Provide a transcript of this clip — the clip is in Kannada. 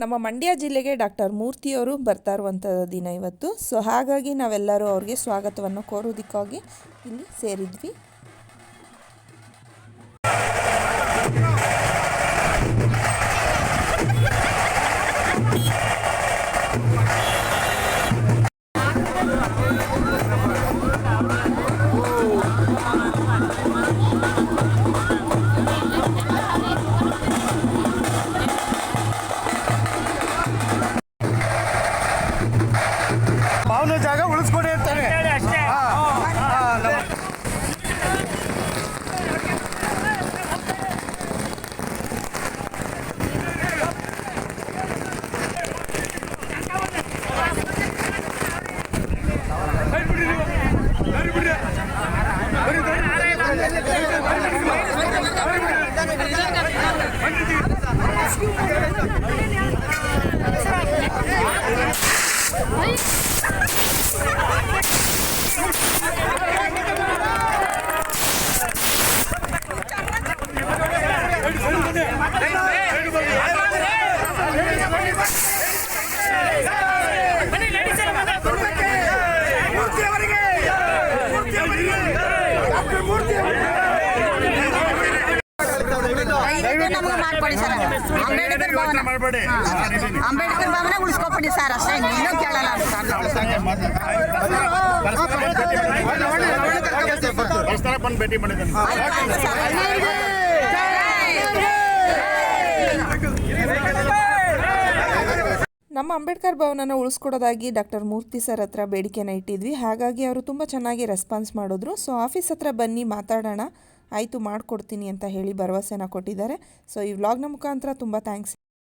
ನಮ್ಮ ಮಂಡ್ಯ ಜಿಲ್ಲೆಗೆ ಡಾಕ್ಟರ್ ಮೂರ್ತಿಯವರು ಬರ್ತಾ ಇರುವಂಥ ದಿನ ಇವತ್ತು. ಸೊ ಹಾಗಾಗಿ ನಾವೆಲ್ಲರೂ ಅವ್ರಿಗೆ ಸ್ವಾಗತವನ್ನು ಕೋರೋದಕ್ಕಾಗಿ ಇಲ್ಲಿ ಸೇರಿದ್ವಿ. ಜಾಗ ಉಳಿಸ್ಕೊಡಿ ಅಂತಾನೆ. ಅಂಬೇಡ್ಕರ್ ಭವನ ಉಳಿಸ್ಕೊಬಿಡಿ ಸರ್, ಅಷ್ಟೇ, ಇನ್ನೂ ಕೇಳಲ್ಲ. ಭೇಟಿ ಮಾಡಿದ್ದೇನೆ. ನಮ್ಮ ಅಂಬೇಡ್ಕರ್ ಭವನನ ಉಳಿಸ್ಕೊಡೋದಾಗಿ ಡಾಕ್ಟರ್ ಮೂರ್ತಿ ಸರ್ ಹತ್ರ ಬೇಡಿಕೆನ ಇಟ್ಟಿದ್ವಿ. ಹಾಗಾಗಿ ಅವರು ತುಂಬ ಚೆನ್ನಾಗಿ ರೆಸ್ಪಾನ್ಸ್ ಮಾಡಿದ್ರು. ಸೊ ಆಫೀಸ್ ಹತ್ರ ಬನ್ನಿ ಮಾತಾಡೋಣ, ಆಯಿತು ಮಾಡಿಕೊಡ್ತೀನಿ ಅಂತ ಹೇಳಿ ಭರವಸೆನ ಕೊಟ್ಟಿದ್ದಾರೆ. ಸೊ ಈ ವ್ಲಾಗ್ನ ಮುಖಾಂತರ ತುಂಬ ಥ್ಯಾಂಕ್ಸ್.